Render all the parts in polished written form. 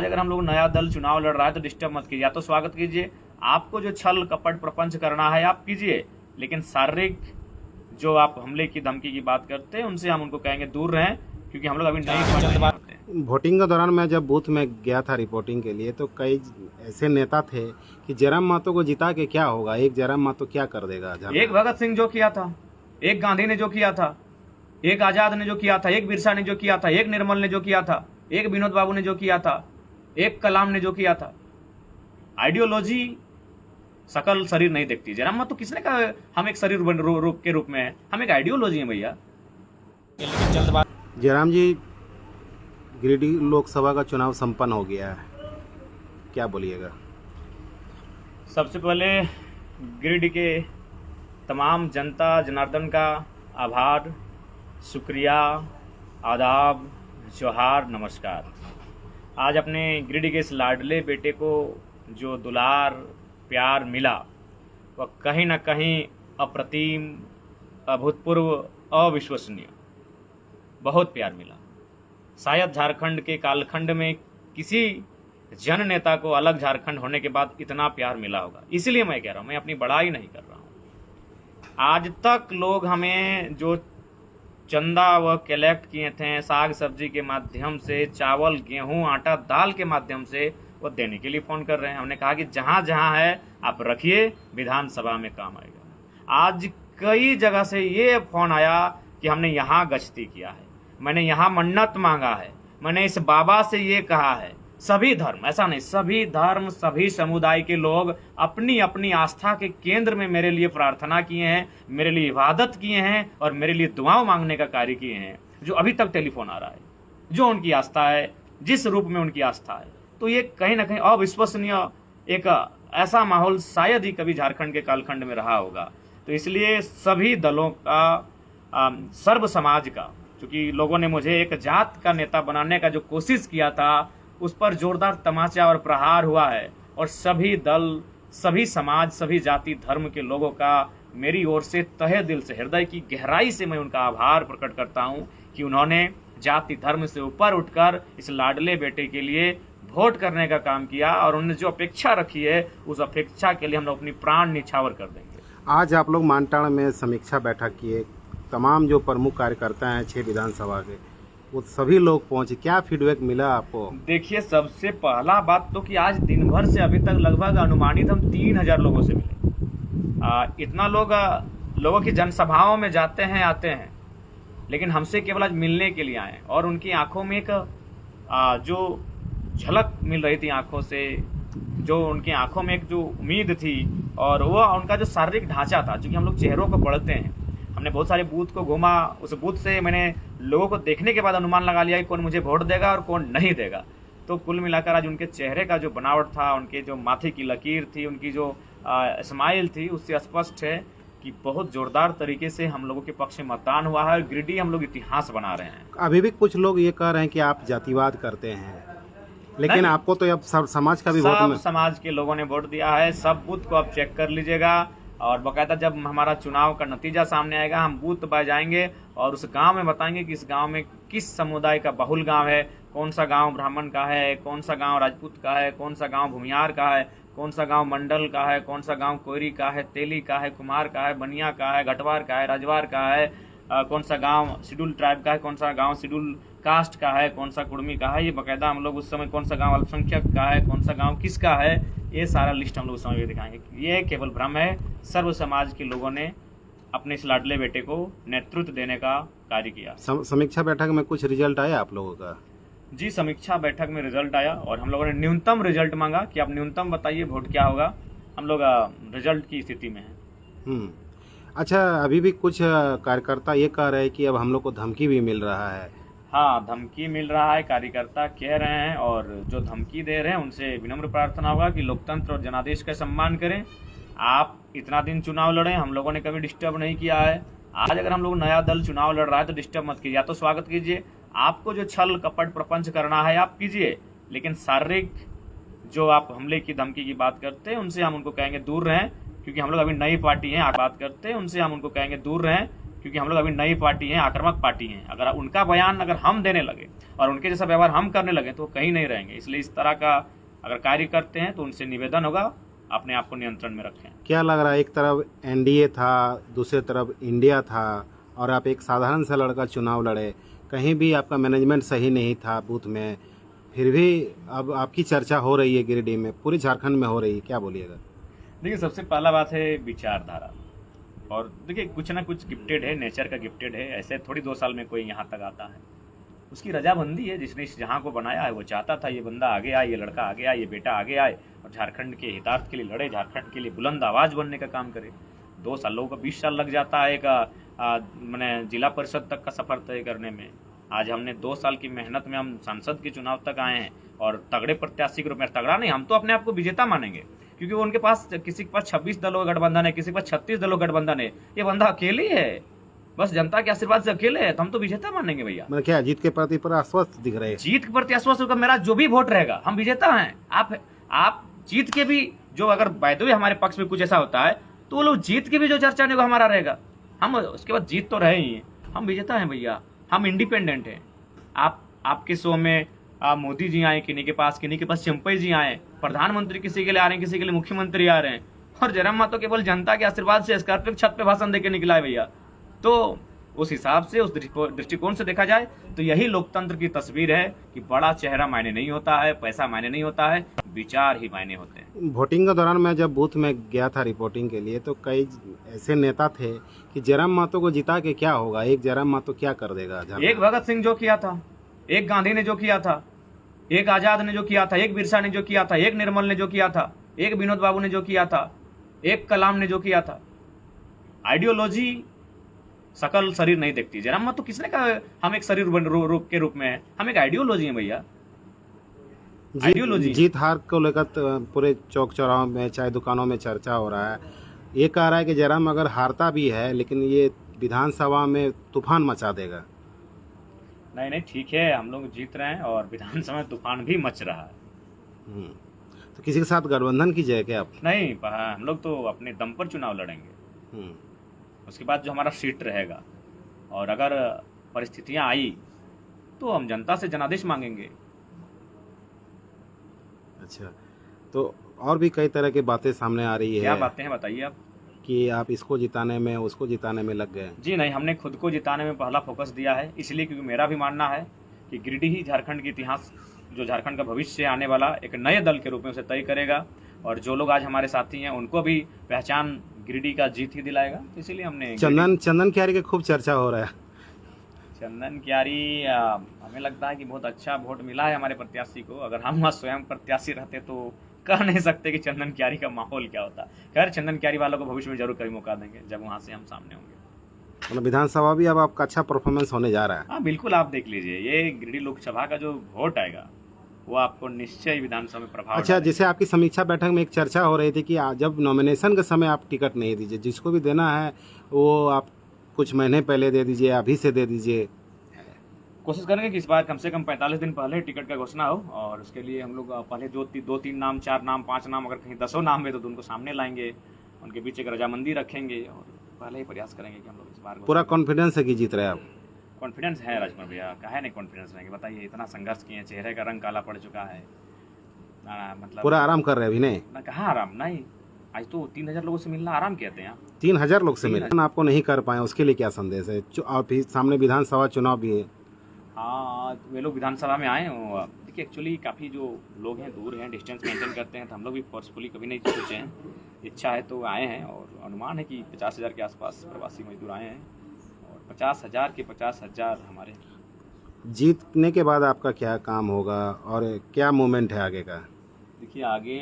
आज अगर हम लोग नया दल चुनाव लड़ रहा है तो डिस्टर्ब मत कीजिए, या तो स्वागत कीजिए। आपको जो छल कपट प्रपंच करना है आप कीजिए, लेकिन शारीरिक जो आप हमले की धमकी की बात करते हैं उनसे हम उनको कहेंगे दूर रहें, क्योंकि हम लोग अभी नई पार्टी होते हैं। वोटिंग के दौरान मैं जब बूथ में गया था रिपोर्टिंग के लिए तो कई ऐसे नेता थे कि जयराम महतो को जिता के क्या होगा, एक जयराम महतो क्या कर देगा। एक भगत सिंह जो किया था, एक गांधी ने जो किया था, एक आजाद ने जो किया था, एक बिरसा ने जो किया था, एक निर्मल ने जो किया था, एक विनोद बाबू ने जो किया था, एक कलाम ने जो किया था। आइडियोलॉजी सकल शरीर नहीं देखती। जयराम महतो किसने कहा हम एक शरीर रूप के रूप में है, हम एक आइडियोलॉजी है भैया। जयराम जी, गिरिडीह लोकसभा का चुनाव संपन्न हो गया है, क्या बोलिएगा। सबसे पहले गिरिडीह के तमाम जनता जनार्दन का आभार, शुक्रिया, आदाब, जोहार, नमस्कार। आज अपने गिरिडीह के इस लाडले बेटे को जो दुलार प्यार मिला वह कहीं ना कहीं अप्रतिम, अभूतपूर्व, अविश्वसनीय, बहुत प्यार मिला। शायद झारखंड के कालखंड में किसी जन नेता को अलग झारखंड होने के बाद इतना प्यार मिला होगा। इसलिए मैं कह रहा हूं, मैं अपनी बड़ाई नहीं कर रहा हूं। आज तक लोग हमें जो चंदा वह कलेक्ट किए थे साग सब्जी के माध्यम से, चावल गेहूं आटा दाल के माध्यम से, वो देने के लिए फोन कर रहे हैं। हमने कहा कि जहां जहां है आप रखिए, विधानसभा में काम आएगा। आज कई जगह से ये फोन आया कि हमने यहाँ गश्ती किया है, मैंने यहाँ मन्नत मांगा है, मैंने इस बाबा से ये कहा है। सभी धर्म, ऐसा नहीं, सभी धर्म, सभी समुदाय के लोग अपनी अपनी आस्था के केंद्र में मेरे लिए प्रार्थना किए हैं, मेरे लिए इबादत किए हैं और मेरे लिए दुआओं मांगने का कार्य किए हैं। जो अभी तक टेलीफोन आ रहा है, जो उनकी आस्था है, जिस रूप में उनकी आस्था है, तो ये कहीं ना कहीं अविश्वसनीय एक ऐसा माहौल शायद ही कभी झारखंड के कालखंड में रहा होगा। तो इसलिए सभी दलों का, सर्व समाज का, क्योंकि लोगों ने मुझे एक जात का नेता बनाने का जो कोशिश किया था उस पर जोरदार तमाचा और प्रहार हुआ है। और सभी दल, सभी समाज, सभी जाति धर्म के लोगों का मेरी ओर से तहे दिल से, हृदय की गहराई से मैं उनका आभार प्रकट करता हूं कि उन्होंने जाति धर्म से ऊपर उठकर इस लाडले बेटे के लिए वोट करने का काम किया और उन्होंने जो अपेक्षा रखी है उस अपेक्षा के लिए हम लोग अपनी प्राण निछावर कर देंगे। आज आप लोग मानटाण में समीक्षा बैठक किए, तमाम जो प्रमुख कार्यकर्ता हैं 6 विधानसभा के, वो सभी लोग पहुंचे, क्या फीडबैक मिला आपको। देखिए, सबसे पहला बात तो कि आज दिन भर से अभी तक लगभग अनुमानित हम 3000 लोगों से मिले। इतना लोगों की जनसभाओं में जाते हैं, आते हैं, लेकिन हमसे केवल आज मिलने के लिए आए। और उनकी आंखों में एक जो झलक मिल रही थी आंखों से, जो उनकी आंखों में एक जो उम्मीद थी, और वो उनका जो शारीरिक ढांचा था, क्योंकि हम लोग चेहरों को पढ़ते हैं। हमने बहुत सारे बूथ को घूमा, उस बूथ से मैंने लोगों को देखने के बाद अनुमान लगा लिया कि कौन मुझे वोट देगा और कौन नहीं देगा। तो कुल मिलाकर आज उनके चेहरे का जो बनावट था, उनके जो माथे की लकीर थी, उनकी जो स्माइल थी, उससे स्पष्ट है कि बहुत जोरदार तरीके से हम लोगों के पक्ष में मतदान हुआ है और गिरिडीह हम लोग इतिहास बना रहे हैं। अभी भी कुछ लोग ये कह रहे हैं कि आप जातिवाद करते हैं, लेकिन आपको तो अब सब समाज का भी वोट सब समाज के लोगों ने वोट दिया है। सब बूथ को आप चेक कर लीजिएगा और बाकायदा जब हमारा चुनाव का नतीजा सामने आएगा हम बूथ पर जाएंगे और उस गांव में बताएंगे कि इस गांव में किस समुदाय का बहुल गांव है, कौन सा गांव ब्राह्मण का है, कौन सा गांव राजपूत का है, कौन सा गांव भूमियार का है, कौन सा गांव मंडल का है, कौन सा गांव कोयरी का है, तेली का है, कुमार का है, बनिया का है, घटवार का है, राजवार का है, कौन सा गांव शेड्यूल ट्राइब का है, कौन सा गांव शेड्यूल कास्ट का है, कौन सा कुर्मी का है। ये बाकायदा हम लोग उस समय कौन सा गांव अल्पसंख्यक का है, कौन सा गांव किसका है, ये सारा लिस्ट हम लोग उस समय दिखाएंगे। ये केवल भ्रम है। सर्व समाज के लोगों ने अपने इस लाडले बेटे को नेतृत्व देने का कार्य किया। समीक्षा बैठक में कुछ रिजल्ट आया आप लोगों का। जी, समीक्षा बैठक में रिजल्ट आया और हम लोगों ने न्यूनतम रिजल्ट मांगा कि आप न्यूनतम बताइए वोट क्या होगा। हम लोग रिजल्ट की स्थिति में हैं। अच्छा, अभी भी कुछ कार्यकर्ता ये कह रहे हैं कि अब हम लोग को धमकी भी मिल रहा है। हाँ, धमकी मिल रहा है, कार्यकर्ता कह रहे हैं, और जो धमकी दे रहे हैं उनसे विनम्र प्रार्थना होगा कि लोकतंत्र और जनादेश का सम्मान करें। आप इतना दिन चुनाव लड़े, हम लोगों ने कभी डिस्टर्ब नहीं किया है। आज अगर हम लोग नया दल चुनाव लड़ रहा है तो डिस्टर्ब मत कीजिए, या तो स्वागत कीजिए। आपको जो छल कपट प्रपंच करना है आप कीजिए, लेकिन शारीरिक जो आप हमले की धमकी की बात करते हैं उनसे हम उनको कहेंगे दूर रहें, क्योंकि हम लोग अभी नई पार्टी हैं। आप बात करते हैं उनसे हम उनको कहेंगे दूर रहें, क्योंकि हम लोग अभी नई पार्टी हैं, आक्रामक पार्टी हैं। अगर उनका बयान अगर हम देने लगे और उनके जैसा व्यवहार हम करने लगे तो कहीं नहीं रहेंगे। इसलिए इस तरह का अगर कार्य करते हैं तो उनसे निवेदन होगा अपने आप को नियंत्रण में रखें। क्या लग रहा है, एक तरफ एनडीए था, दूसरी तरफ इंडिया था, और आप एक साधारण सा लड़का चुनाव लड़े, कहीं भी आपका मैनेजमेंट सही नहीं था बूथ में, फिर भी अब आपकी चर्चा हो रही है गिरिडीह में, पूरे झारखंड में हो रही है, क्या बोलिएगा? देखिए, सबसे पहला बात है विचारधारा। और देखिए, कुछ ना कुछ गिफ्टेड है, नेचर का गिफ्टेड है। ऐसे थोड़ी 2 साल में कोई यहाँ तक आता है। उसकी रजाबंदी है, जिसने इस जहाँ को बनाया है वो चाहता था ये बंदा आगे आए, ये लड़का आगे आए, ये बेटा आगे आए और झारखंड के हितार्थ के लिए लड़े, झारखंड के लिए बुलंद आवाज़ बनने का काम करे। 2 साल, लोगों का 20 साल लग जाता है एक मैंने जिला परिषद तक का सफ़र तय करने में। आज हमने 2 साल की मेहनत में हम सांसद के चुनाव तक आए हैं और तगड़े प्रत्याशी के रूप में, तगड़ा नहीं, हम तो अपने आप को विजेता मानेंगे, क्योंकि वो उनके पास, किसी के पास 26 दलों का गठबंधन है, किसी के पास 36 दलों का गठबंधन है, ये बंदा अकेले है, बस जनता के आशीर्वाद से अकेले है, तो हम तो विजेता मानेंगे भैया। मतलब क्या जीत के प्रति पूरा आश्वस्त दिख रहे हैं? जीत के प्रति आश्वस्त होगा, मेरा जो भी वोट रहेगा हम विजेता हैं। आप जीत के भी जो, अगर बाय द वे हमारे पक्ष में कुछ ऐसा होता है तो वो लोग जीत के भी जो चर्चा नहीं, वो हमारा रहेगा। हम उसके बाद जीत तो रहे ही हैं, हम विजेता हैं भैया, हम इंडिपेंडेंट हैं। आपके शो में मोदी जी आए किन्हीं के पास चंपई जी आए, प्रधानमंत्री किसी के लिए आ रहे हैं, किसी के लिए मुख्यमंत्री आ रहे हैं, और जयराम मातो केवल जनता के आशीर्वाद से स्कॉर्पियो की छत पे भाषण देके निकला है भैया। तो उस हिसाब से, उस दृष्टिकोण से देखा जाए तो यही लोकतंत्र की तस्वीर है कि बड़ा चेहरा मायने नहीं होता है, पैसा मायने नहीं होता है, विचार ही मायने होते हैं। वोटिंग के दौरान मैं जब बूथ में गया था रिपोर्टिंग के लिए, तो कई ऐसे नेता थे कि जयराम मातो को जिता के क्या होगा, एक जयराम मातो क्या कर देगा? एक भगत सिंह जो किया था, एक गांधी ने जो किया था, एक आजाद ने जो किया था, एक बिरसा ने जो किया था, एक निर्मल ने जो किया था, एक विनोद बाबू ने जो किया था, एक कलाम ने जो किया था। आइडियोलॉजी सकल शरीर नहीं देखती। जयराम मातो किसने कहा हम एक शरीर रूप के रूप में है? हम एक आइडियोलॉजी है भैया, आइडियोलॉजी। जीत हार को लेकर पूरे चौक चौराहों में, चाहे दुकानों में चर्चा हो रहा है। ये कह रहा है कि जयराम अगर हारता भी है लेकिन ये विधानसभा में तूफान मचा देगा। नहीं, ठीक है, हम लोग जीत रहे हैं और विधानसभा में तूफान भी मच रहा है। तो किसी के साथ गठबंधन कीजिए क्या आप? नहीं, हम लोग तो अपने दम पर चुनाव लड़ेंगे। उसके बाद जो हमारा सीट रहेगा, और अगर परिस्थितियां आई तो हम जनता से जनादेश मांगेंगे। अच्छा, तो और भी कई तरह की बातें सामने आ रही है। क्या बातें हैं बताइए आप? कि आप इसको जिताने में, उसको जिताने में लग गए। जी नहीं, हमने खुद को जिताने में पहला फोकस दिया है, इसलिए क्योंकि मेरा भी मानना है कि गिरिडीह ही झारखंड के इतिहास, जो झारखंड का भविष्य आने वाला एक नए दल के रूप में उसे तय करेगा, और जो लोग आज हमारे साथी हैं उनको भी पहचान गिरिडीह का जीत ही दिलाएगा। तो इसीलिए हमने चंदन क्यारी की खूब चर्चा हो रहा है। चंदन क्यारी, हमें लगता है कि बहुत अच्छा वोट मिला है हमारे प्रत्याशी को। अगर हम वहाँ स्वयं प्रत्याशी रहते तो कह नहीं सकते कि चंदन क्यारी का माहौल क्या होता। खैर, चंदन क्यारी वालों को भविष्य में जरूर कभी मौका देंगे जब वहाँ से हम सामने होंगे। मतलब विधानसभा भी अब आपका अच्छा परफॉर्मेंस होने जा रहा है। हाँ बिल्कुल, आप देख लीजिए, ये गिरिडीह लोकसभा का जो वोट आएगा वो आपको निश्चय विधानसभा में प्रभाव। अच्छा, जैसे आपकी समीक्षा बैठक में एक चर्चा हो रही थी कि जब नॉमिनेशन के समय आप टिकट नहीं दीजिए, जिसको भी देना है वो आप कुछ महीने पहले दे दीजिए, अभी से दे दीजिए। कोशिश करेंगे कि इस बार कम से कम 45 दिन पहले टिकट का घोषणा हो, और उसके लिए हम लोग पहले 2-3 नाम, 4 नाम, 5 नाम, अगर कहीं 10 नाम है तो उनको सामने लाएंगे, उनके बीच एक रजामंदी रखेंगे और पहले ही प्रयास करेंगे कि हम लोग इस बार पूरा कॉन्फिडेंस है कि जीत रहे हैं आप? कॉन्फिडेंस है राजकुमार भैया, काहे नहीं कॉन्फिडेंस रहेंगे बताइए। इतना संघर्ष किए, चेहरे का रंग काला पड़ चुका है, मतलब पूरा आराम कर रहे हैं अभी? नहीं ना, कहाँ आराम, नहीं। आज तो 3000 लोगों से मिलना आराम कहते हैं। 3000 लोग से मिले, आपको नहीं कर पाए, उसके लिए क्या संदेश है? और फिर सामने विधानसभा चुनाव भी है। हाँ, वे लोग विधानसभा में आए। देखिए, एक्चुअली काफ़ी जो लोग हैं दूर हैं, डिस्टेंस मेंटेन करते हैं, तो हम लोग भी फोर्सफुली कभी नहीं सोचे हैं। इच्छा है तो आए हैं, और अनुमान है कि 50,000 के आसपास प्रवासी मजदूर आए हैं, और 50,000 के 50,000 हमारे। जीतने के बाद आपका क्या काम होगा और क्या मूवमेंट है आगे का? देखिए, आगे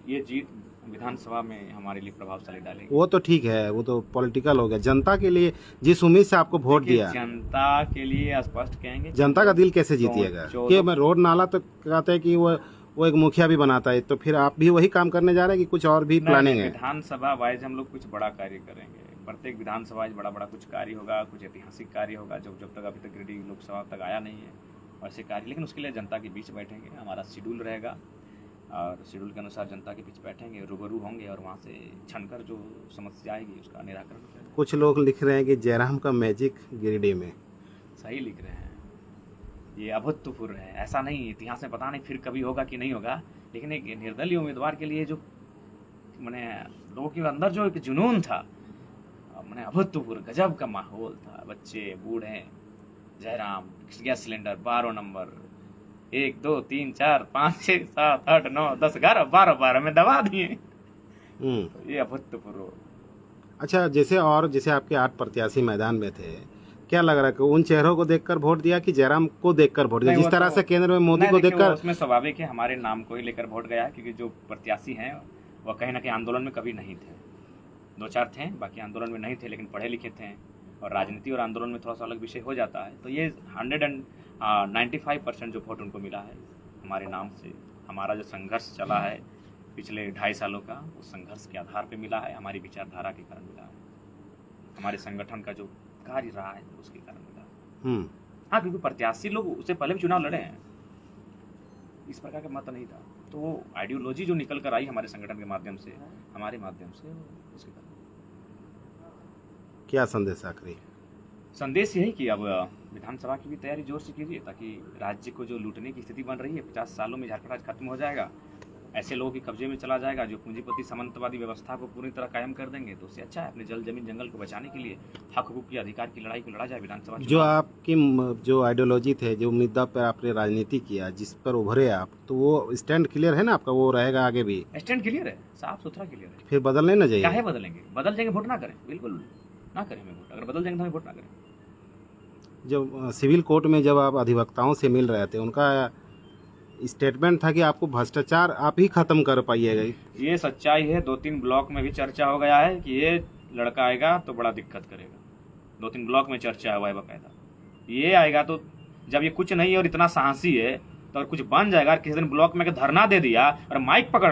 ये जीत विधानसभा में हमारे लिए प्रभावशाली डालेगी। वो तो ठीक है, वो तो पॉलिटिकल हो गया। जनता के लिए जिस उम्मीद से आपको वोट दिया, जनता के लिए स्पष्ट कहेंगे, जनता का दिल कैसे जीतिएगा? कि मैं रोड नाला तो कहते हैं कि वो एक मुखिया भी बनाता है, तो फिर आप भी वही काम करने जा रहे हैं कि कुछ और भी प्लानिंग है? विधानसभा वाइज हम लोग कुछ बड़ा कार्य करेंगे, प्रत्येक विधानसभा वाइज बड़ा कुछ कार्य होगा, कुछ ऐतिहासिक कार्य होगा जब तक अभी तक गिरिडीह लोकसभा तक आया नहीं है वैसे कार्य। लेकिन उसके लिए जनता के बीच बैठेंगे, हमारा शेड्यूल रहेगा। और शेड्यूल के अनुसार जनता के बीच बैठेंगे, रूबरू होंगे और वहाँ से छनकर जो समस्या आएगी उसका निराकरण करेंगे। कुछ लोग लिख रहे हैं कि जयराम का मैजिक गिरिडीह में। सही लिख रहे हैं, ये अभूतपूर्व है। ऐसा नहीं, इतिहास में पता नहीं फिर कभी होगा कि नहीं होगा, लेकिन एक निर्दलीय उम्मीदवार के लिए जो मैंने लोगों के अंदर जो एक जुनून था, मैंने अभूतपूर्व गजब का माहौल था। बच्चे बूढ़े, जयराम गैस सिलेंडर 12 नंबर 1 2 3 4 5 6 7 8 9 10 11 12 में दबा दिए। ये अभूतपूर्व। अच्छा, जैसे आपके 8 प्रत्याशी मैदान में थे, क्या लग रहा है कि उन चेहरों को देखकर वोट दिया कि जयराम को देखकर वोट दिया? जिस तरह से केंद्र में मोदी को देखकर, उसमें स्वाभाविक है हमारे नाम को ही लेकर वोट गया है, क्योंकि जो प्रत्याशी हैं वह कहीं ना कहीं आंदोलन में कभी नहीं थे। 2-4 थे, बाकी आंदोलन में नहीं थे, लेकिन पढ़े लिखे थे और राजनीति और आंदोलन में थोड़ा सा अलग विषय हो जाता है। तो ये 195% जो वोट उनको मिला है हमारे नाम से। हमारा जो संघर्ष चला है पिछले 2.5 सालों का, उस संघर्ष के आधार पे मिला है, हमारी विचारधारा के कारण मिला है, हमारे संगठन का जो कार्य रहा है उसके कारण मिला है। हाँ, क्योंकि प्रत्याशी लोग उससे पहले भी चुनाव लड़े हैं, इस प्रकार का मत नहीं था। तो वो आइडियोलॉजी जो निकल कर आई हमारे संगठन के माध्यम से, हमारे माध्यम से, उसके कारण। क्या संदेश आखिरी? संदेश यही कि अब विधानसभा की भी तैयारी जोर से कीजिए, ताकि राज्य को जो लूटने की स्थिति बन रही है 50 सालों में झारखंड राज्य खत्म हो जाएगा, ऐसे लोगों के कब्जे में चला जाएगा जो पूंजीपति सामंतवादी व्यवस्था को पूरी तरह कायम कर देंगे। तो उससे अच्छा है अपने जल जमीन जंगल को बचाने के लिए हक हुकूक की अधिकार की लड़ाई को लड़ा जाए विधानसभा। जो आपकी जो आइडियोलॉजी थे, जो मुद्दा पर आपने राजनीति किया, जिस पर उभरे आप, तो वो स्टैंड क्लियर है ना आपका? वो रहेगा आगे भी? स्टैंड क्लियर है, साफ सुथरा क्लियर है। फिर बदलने ना चाहिए? काहे बदलेंगे? बदल जाएंगे वोट ना करें, बिल्कुल ना करें हमें वोट। अगर बदल जाएंगे तो हमें वोट ना करें। जब सिविल कोर्ट में जब आप अधिवक्ताओं से मिल रहे थे, उनका स्टेटमेंट था कि आपको भ्रष्टाचार आप ही खत्म कर पाइएगा। ये सच्चाई है। 2-3 ब्लॉक में भी चर्चा हो गया है कि ये लड़का आएगा तो बड़ा दिक्कत करेगा। 2-3 ब्लॉक में चर्चा हुआ है बकायदा। ये आएगा तो जब ये कुछ नहीं है और इतना साहसी है तो और कुछ बन जाएगा। किसी दिन ब्लॉक में धरना दे दिया और माइक पकड़